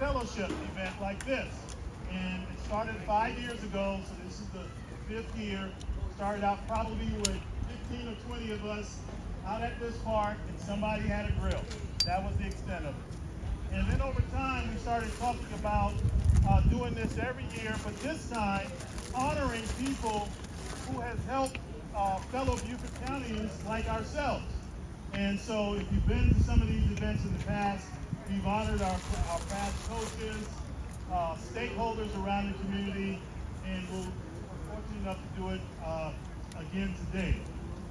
fellowship event like this. And it started 5 years ago, so this is the 5th year. Started out probably with 15 or 20 of us out at this park, and somebody had a grill. That was the extent of it. And then over time, we started talking about doing this every year, but this time honoring people who has helped fellow Beaufort Countyans like ourselves. And so if you've been to some of these events in the past, we've honored our past coaches, stakeholders around the community, and we're fortunate enough to do it again today.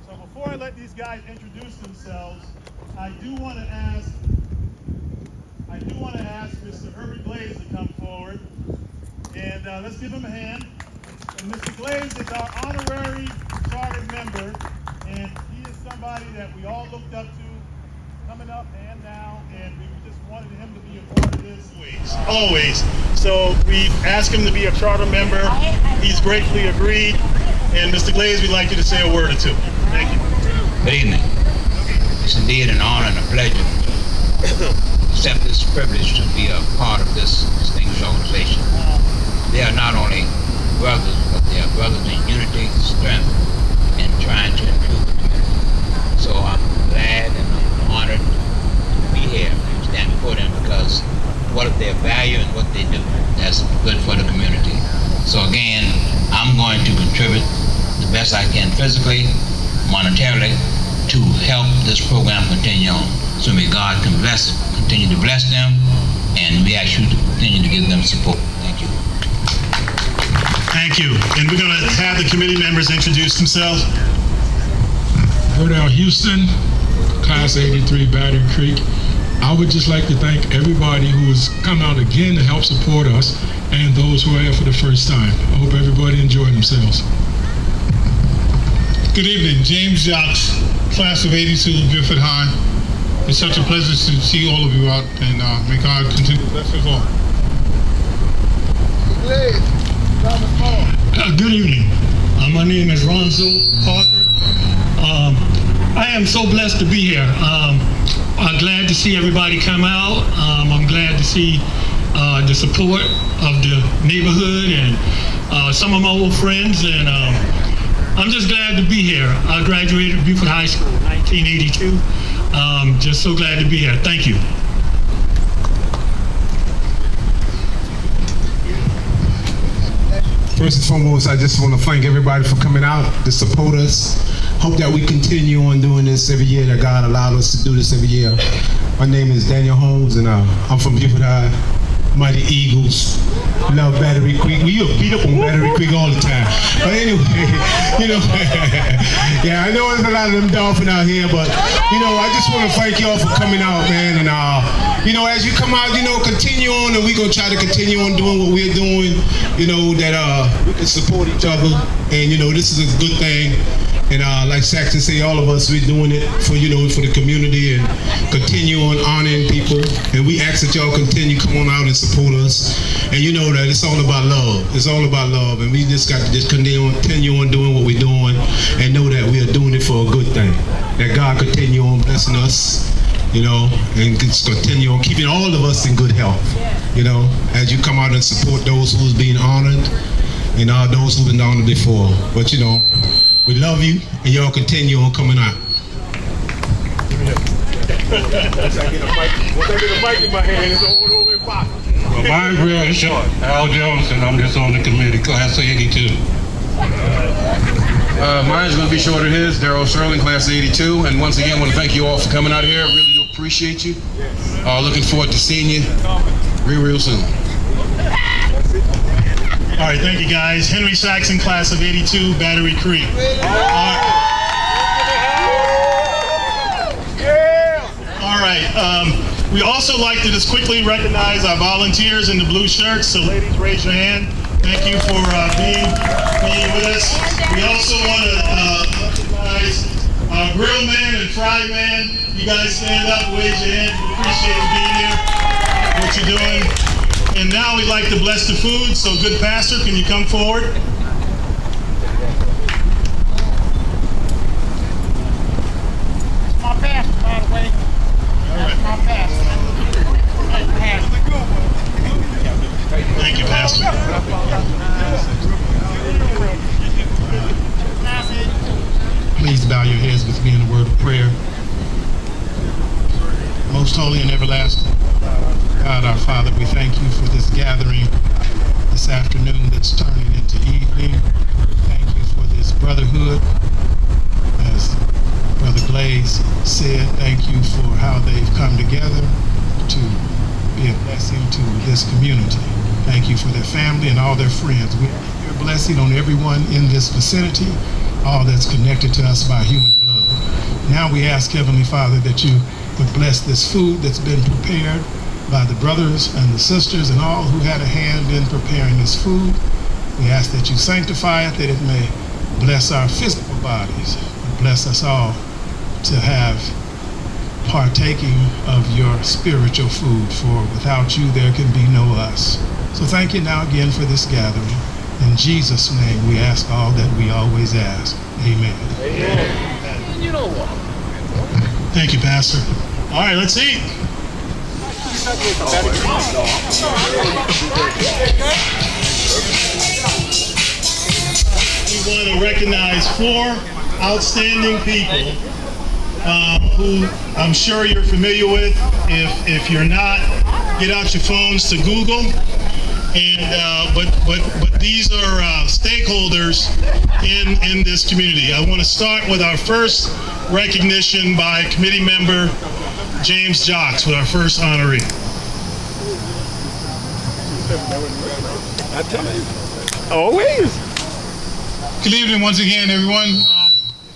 So before I let these guys introduce themselves, I do want to ask Mr. Herbert Glaze to come forward, and let's give him a hand. And Mr. Glaze is our honorary charter member, and he is somebody that we all looked up to coming up and now, and we just wanted him to be a part of this. Always. So we asked him to be a charter member. He's gratefully agreed. And Mr. Glaze, we'd like you to say a word or two. Thank you. Good evening. It's indeed an honor and a pleasure to accept this privilege to be a part of this distinguished organization. They are not only brothers, but they are brothers in unity, strength, and trying to improve the community. So I'm glad and I'm honored to be here and stand before them, because what if their value and what they do, that's good for the community. So again, I'm going to contribute the best I can physically, monetarily, to help this program continue on. So may God continue to bless them, and we ask you to continue to give them support. Thank you. Thank you. And we're going to have the committee members introduce themselves. Verdell Houston, Class 83, Battery Creek. I would just like to thank everybody who has come out again to help support us, and those who are here for the first time. I hope everybody enjoyed themselves. Good evening, James Jacques, Class of 82, Beaufort High. It's such a pleasure to see all of you out, and may God continue to bless us all. Good evening. My name is Ronzo Parker. I am so blessed to be here. I'm glad to see everybody come out. I'm glad to see the support of the neighborhood and some of my old friends, and I'm just glad to be here. I graduated Beaufort High School in 1982. Just so glad to be here. Thank you. First and foremost, I just want to thank everybody for coming out to support us. Hope that we continue on doing this every year, that God allowed us to do this every year. My name is Daniel Holmes, and I'm from Beaufort High, Mighty Eagles. Love Battery Creek. We beat up on Battery Creek all the time. But anyway, yeah, I know there's a lot of them dolphins out here, but, I just want to thank y'all for coming out, man. And, as you come out, continue on, and we're going to try to continue on doing what we're doing, that we can support each other. And, this is a good thing. And like Saxon say, all of us, we're doing it for, for the community, and continue on honoring people. And we ask that y'all continue, come on out and support us. And you know that it's all about love. It's all about love. And we just got to just continue on doing what we're doing, and know that we are doing it for a good thing. That God continue on blessing us, and just continue on keeping all of us in good health, as you come out and support those who's being honored, and those who've been honored before. But, we love you, and y'all continue on coming out. Once I get a mic in my hand, it's all over in pocket. Well, mine's real short. Al Jones, and I'm just on the committee, Class 82. Mine's going to be shorter than his. Daryl Sterling, Class 82. And once again, I want to thank you all for coming out here. Really do appreciate you. Looking forward to seeing you real soon. All right, thank you guys. Henry Saxon, Class of 82, Battery Creek. All right, we also like to just quickly recognize our volunteers in the blue shirts. So ladies, raise your hand. Thank you for being with us. We also want to recognize our grill man and fry man. You guys stand up, raise your hand. We appreciate you being here, what you're doing. And now we'd like to bless the food. So good pastor, can you come forward? My pastor, by the way. That's my pastor. to be in a word of prayer. Most holy and everlasting God, our Father, we thank you for this gathering this afternoon that's turning into evening. Thank you for this brotherhood. As Brother Glaze said, thank you for how they've come together to be a blessing to this community. Thank you for their family and all their friends. We ask your blessing on everyone in this vicinity, all that's connected to us by human blood. Now we ask, Heavenly Father, that you would bless this food that's been prepared by the brothers and the sisters and all who had a hand in preparing this food. We ask that you sanctify it, that it may bless our physical bodies, and bless us all to have partaking of your spiritual food, for without you there can be no us. So thank you now again for this gathering. In Jesus' name we ask all that we always ask. Amen. Amen. You know what? Thank you, Pastor. All right, let's eat. We want to recognize 4 outstanding people who I'm sure you're familiar with. If you're not, get out your phones to Google. And but these are stakeholders in this community. I want to start with our first recognition by committee member James Jocks, with our first honoree. Always. Good evening once again, everyone.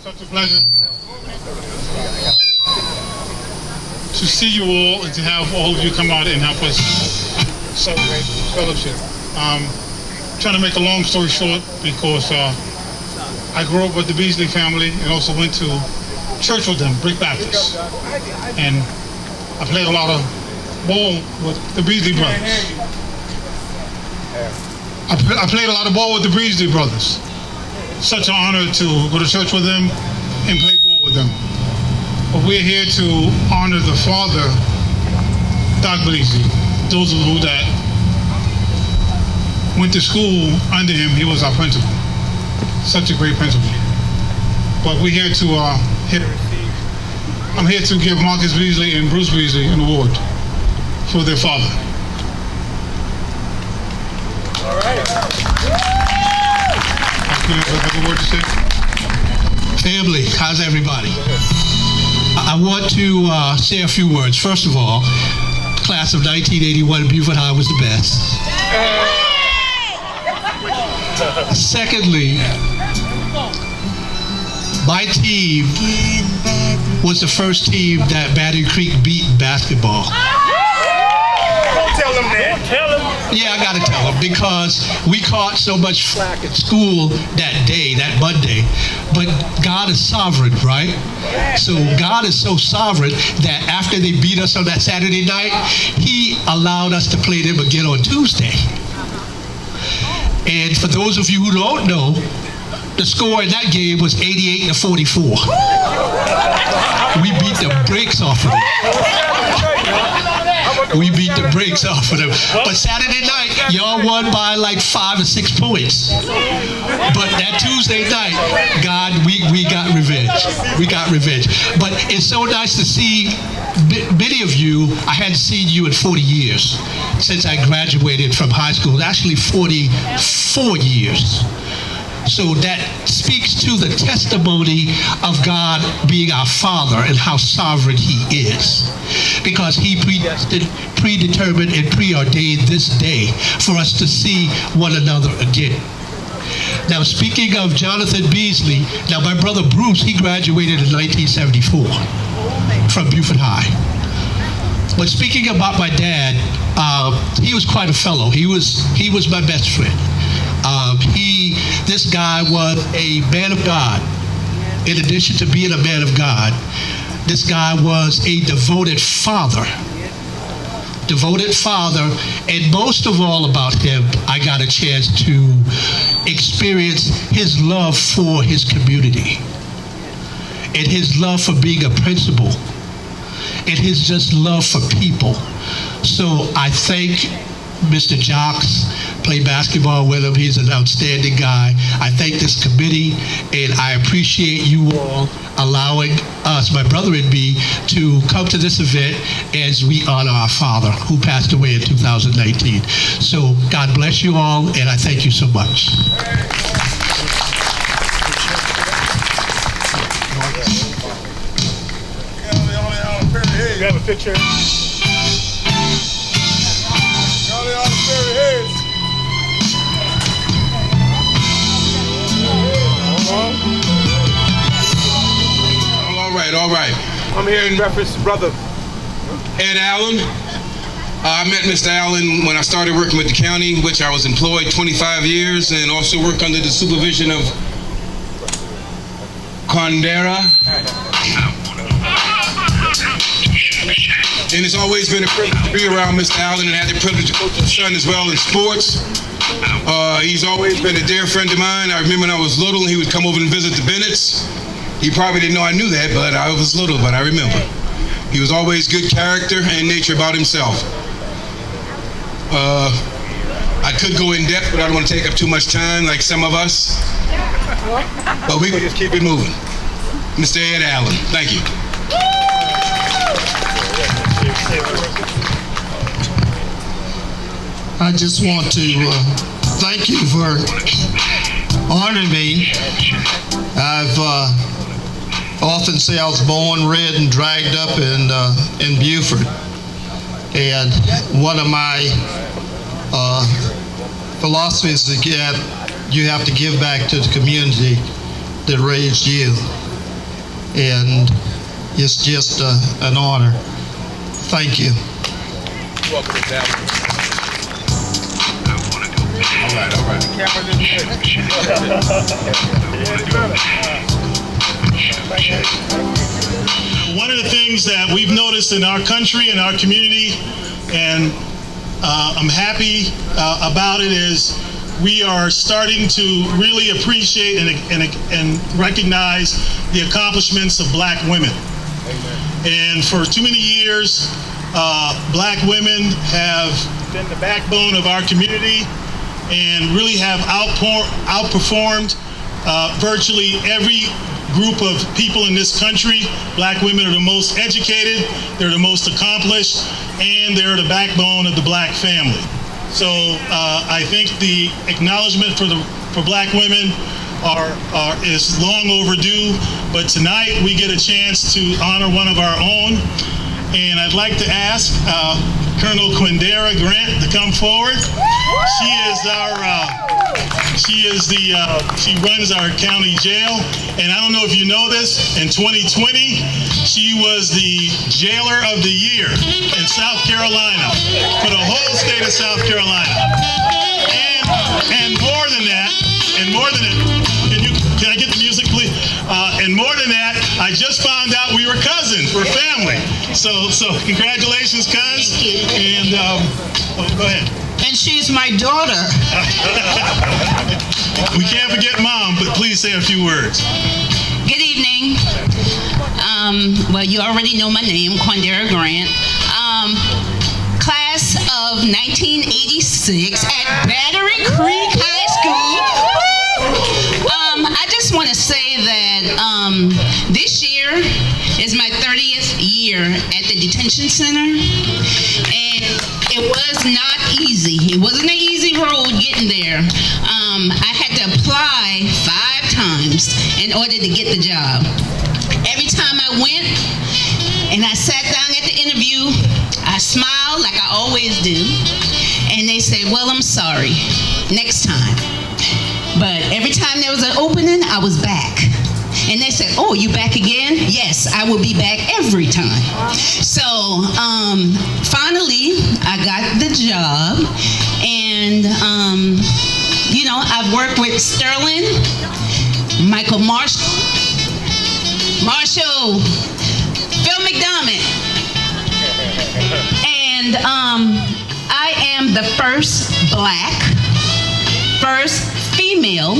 Such a pleasure to see you all and to have all of you come out and help us celebrate fellowship. Trying to make a long story short, because I grew up with the Beasley family and also went to church with them, Brick Baptist. And I played a lot of ball with the Beasley brothers. I played a lot of ball with the Beasley brothers. Such an honor to go to church with them and play ball with them. But we're here to honor the father, Doc Beasley. Those of you that went to school under him, he was our principal. Such a great principal. But we're here to I'm here to give Marcus Beasley and Bruce Beasley an award for their father. All right. Have a word to say? Family, how's everybody? I want to say a few words. First of all, class of 1981 Beaufort High was the best. Secondly, my team was the first team that Battery Creek beat in basketball. Don't tell them that. Tell them. Yeah, I gotta tell them, because we caught so much flack at school that day, that Monday. But God is sovereign, right? So God is so sovereign that after they beat us on that Saturday night, He allowed us to play them again on Tuesday. And for those of you who don't know, the score in that game was 88-44. We beat the brakes off of them. We beat the brakes off of them. But Saturday night, y'all won by like 5 or 6 points. But that Tuesday night, God, we got revenge. We got revenge. But it's so nice to see many of you. I hadn't seen you in 40 years since I graduated from high school. Actually 44 years. So that speaks to the testimony of God being our Father and how sovereign He is. Because He predetermined and preordained this day for us to see one another again. Now, speaking of Jonathan Beasley, now my brother Bruce, he graduated in 1974 from Beaufort High. But speaking about my dad, he was quite a fellow. He was my best friend. This guy was a man of God. In addition to being a man of God, this guy was a devoted father. Devoted father, and most of all about him, I got a chance to experience his love for his community and his love for being a principal and his just love for people. So I thank Mr. Jocks, played basketball with him. He's an outstanding guy. I thank this committee, and I appreciate you all allowing us, my brother and me, to come to this event as we honor our father who passed away in 2019. So God bless you all, and I thank you so much. You have a picture? All right. I'm here in reference to brother Ed Allen. I met Mr. Allen when I started working with the county, which I was employed 25 years and also worked under the supervision of Condera. And it's always been a privilege to be around Mr. Allen and had the privilege to coach his son as well in sports. He's always been a dear friend of mine. I remember when I was little and he would come over and visit the Bennett's. He probably didn't know I knew that, but I was little, but I remember. He was always good character and nature about himself. I could go in depth, but I don't want to take up too much time like some of us. But we can just keep it moving. Mr. Ed Allen, thank you. I just want to thank you for honoring me. I've often say I was born, reared, and dragged up in Beaufort. And one of my philosophies is that you have to give back to the community that raised you. And it's just an honor. Thank you. Welcome, Mr. Allen. All right. One of the things that we've noticed in our country and our community, and I'm happy about it, is we are starting to really appreciate and recognize the accomplishments of black women. And for too many years, black women have been the backbone of our community and really have outperformed virtually every group of people in this country. Black women are the most educated, they're the most accomplished, and they're the backbone of the black family. So I think the acknowledgement for black women is long overdue, but tonight we get a chance to honor one of our own. And I'd like to ask Colonel Quindera Grant to come forward. She runs our county jail, and I don't know if you know this, in 2020, she was the jailer of the year in South Carolina, for the whole state of South Carolina. And more than that, can I get the music, please? And more than that, I just found out we were cousins, we're family. So congratulations, cuz. And go ahead. And she's my daughter. We can't forget Mom, but please say a few words. Good evening. Well, you already know my name, Quindera Grant. Class of 1986 at Battery Creek High School. I just want to say that this year is my 30th year at the detention center, and it was not easy. It wasn't an easy road getting there. I had to apply 5 times in order to get the job. Every time I went and I sat down at the interview, I smiled like I always do, and they said, well, I'm sorry, next time. But every time there was an opening, I was back. And they said, oh, you back again? Yes, I will be back every time. So finally, I got the job. And, you know, I've worked with Sterling, Michael Marshall, Phil McDermott. And I am the first female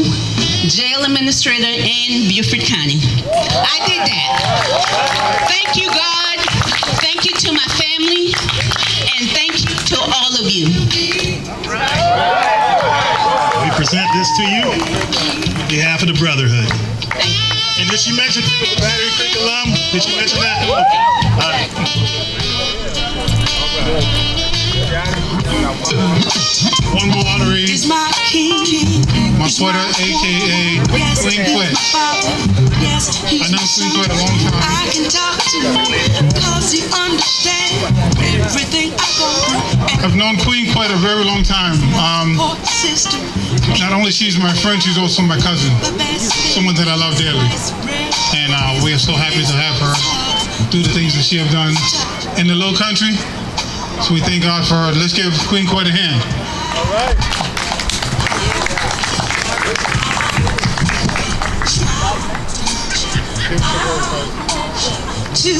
jail administrator in Beaufort County. I did that. Thank you, God. Thank you to my family. And thank you to all of you. to you on behalf of the Brotherhood. And did she mention she was a Battery Creek alum? Did she mention that? Okay. All right. One more honoree. My Porter, a.k.a. Queen Quet. I know Queen Quet a long time. I can talk to you because you understand everything I go through. I've known Queen Quet a very long time. Not only she's my friend, she's also my cousin. Someone that I love dearly. And we are so happy to have her do the things that she have done in the Low Country. So we thank God for her. Let's give Queen Quet a hand. All right. To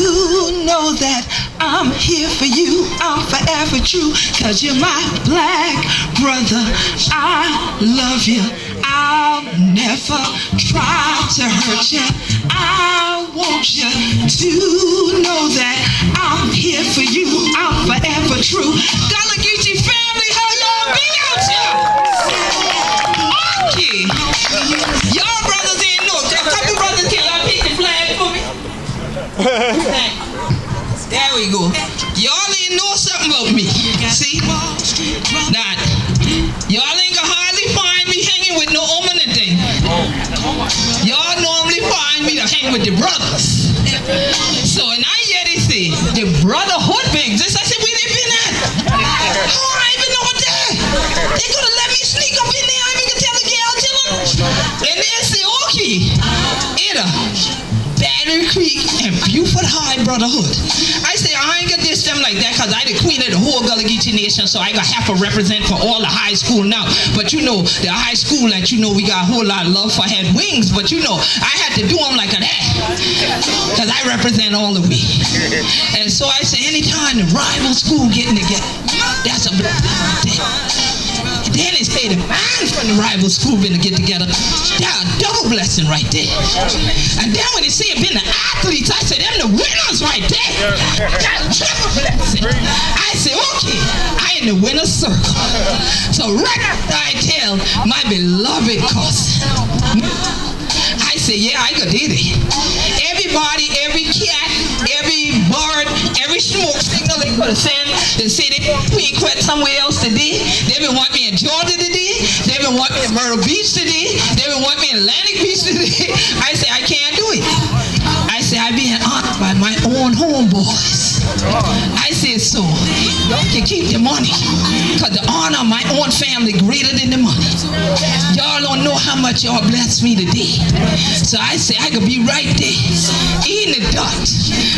know that I'm here for you, I'm forever true, 'cause you're my black brother. I love you. I'll never try to hurt you. I want you to know that I'm here for you, I'm forever true. Gullah Geechee family, how y'all be out here? Okay. Y'all brothers ain't know. A couple brothers, can y'all pick the flag for me? There we go. Y'all ain't know something about me. See? Now, y'all ain't gonna hardly find me hanging with no woman and thing. Y'all normally find me to hang with the brothers. So when I hear they say the brotherhood big exist, I said, where they been at? Oh, I ain't been over there. They could have let me sneak up in there. I even could tell the girl, tell them. And they say, okay, either Battery Creek and Buford High Brotherhood. I say I ain't gonna diss them like that because I the queen of the whole Gullah Geechee Nation, so I gotta have to represent for all the high school now. But you know, the high school that you know we got a whole lot of love for had wings, but you know, I had to do them like that because I represent all of we. And so I say anytime the rival school getting together, that's a blessing. Then they say the man from the rival school been to get together. That's a double blessing right there. And then when they say it been the athletes, I say them the winners right there. That's a triple blessing. I say, okay, I in the winner's circle. So right after I tell my beloved cousin, I say, yeah, I could do it. Everybody, every cat, every bird, every smoke signal they could have sent, they say they Queen Quet somewhere else today. They been want me in Georgia today. They been want me in Myrtle Beach today. They been want me in Atlantic Beach today. I say, I can't do it. I say, I being honored by my own homeboys. I say, so y'all can keep the money because the honor of my own family greater than the money. Y'all don't know how much y'all blessed me today. So I say, I could be right there in the dirt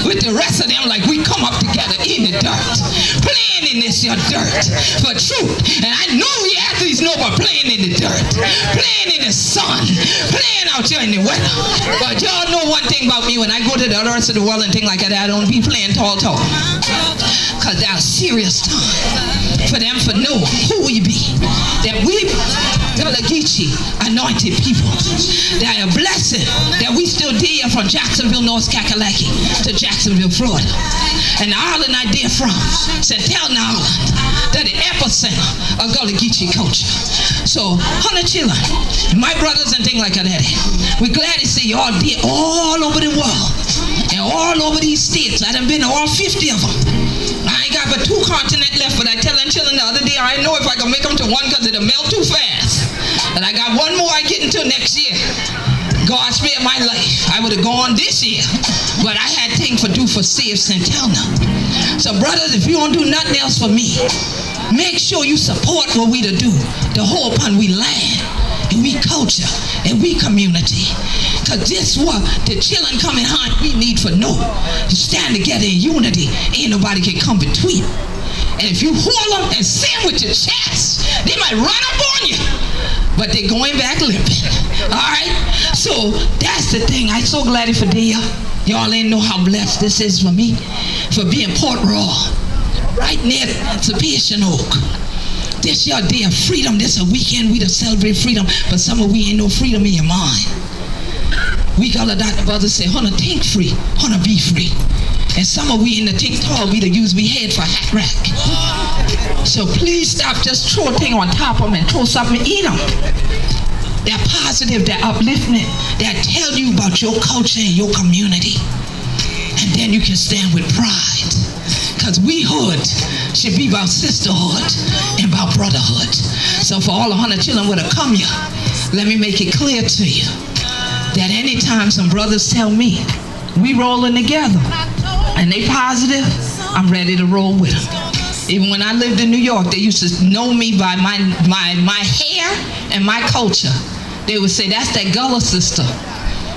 with the rest of them like we come up together in the dirt. Playing in this your dirt for truth. And I know we athletes know about playing in the dirt. Playing in the sun. Playing out here in the weather. But y'all know one thing about me, when I go to the other rest of the world and things like that, I don't be playing tall. Because that's serious time for them to know who we be. That we Gullah Geechee anointed people. That a blessing that we still there from Jacksonville, North Kakalaki to Jacksonville, Florida. And the island I there from, St. Helena Island, that the epicenter of Gullah Geechee culture. So, 100 children, my brothers and things like that, we're glad to see y'all there all over the world and all over these states. I done been to all 50 of them. I ain't got but 2 continents left, but I tell them children the other day, I know if I can make them to one because it'll melt too fast. And I got one more I get into next year. God spared my life. I would have gone this year, but I had things to do for Save St. Helena. So brothers, if you don't do nothing else for me, make sure you support what we to do. The whole upon we land, and we culture, and we community. Because this what the children coming home we need for know. To stand together in unity, ain't nobody can come between. And if you hold them and stand with your chest, they might run up on you. But they're going back limping. Alright? So that's the thing. I'm so glad for there. Y'all ain't know how blessed this is for me. For being Port Royal. Right near Emancipation Oak. This your day of freedom. This a weekend we to celebrate freedom. But some of we ain't no freedom in your mind. We got a doctor brother say, "Hunna think free, hunna be free." And some of we in the think tall, we to use we head for hat rack. So please stop just throw a thing on top of them and throw something and eat them. They're positive, they're upliftment, they'll tell you about your culture and your community. And then you can stand with pride. Because we hood should be about sisterhood and about brotherhood. So for all the 100 children would have come here, let me make it clear to you that anytime some brothers tell me we rolling together and they positive, I'm ready to roll with them. Even when I lived in New York, they used to know me by my hair and my culture. They would say, that's that Gullah sister.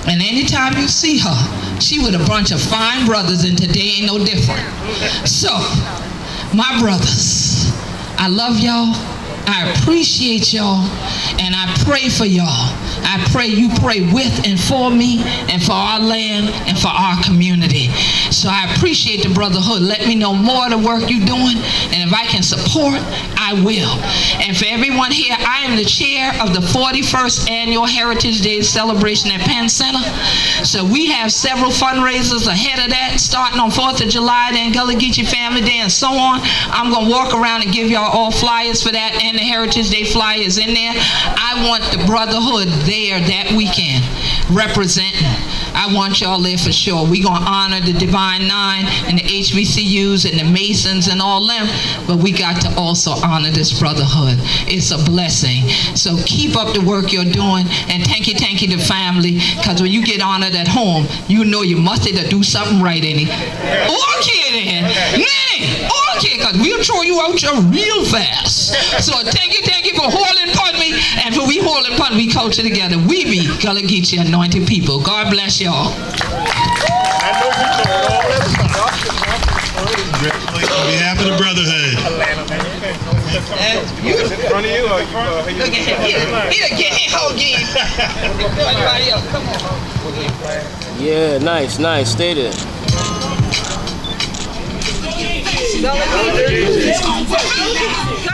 And anytime you see her, she with a bunch of fine brothers, and today ain't no different. So, my brothers, I love y'all, I appreciate y'all, and I pray for y'all. I pray you pray with and for me and for our land and for our community. So I appreciate the brotherhood. Let me know more of the work you're doing, and if I can support, I will. And for everyone here, I am the chair of the 41st Annual Heritage Day celebration at Penn Center. So we have several fundraisers ahead of that, starting on 4th of July, then Gullah Geechee Family Day, and so on. I'm going to walk around and give y'all all flyers for that, and the Heritage Day flyers in there. I want the brotherhood there that weekend representing. I want y'all there for sure. We're going to honor the Divine Nine and the HBCUs and the Masons and all them, but we got to also honor this brotherhood. It's a blessing. So keep up the work you're doing, and thank you to family, because when you get honored at home, you know you must do something right, ain't it? Okay then. Okay, because we'll throw you out here real fast. So thank you for holding upon me, and for we holding upon we culture together. We be Gullah Geechee anointed people. God bless y'all. On behalf of the brotherhood. You in front of you, or look at him. He'll get his whole game. Everybody else, come on. Yeah, nice. Stay there. Gullah Geechee.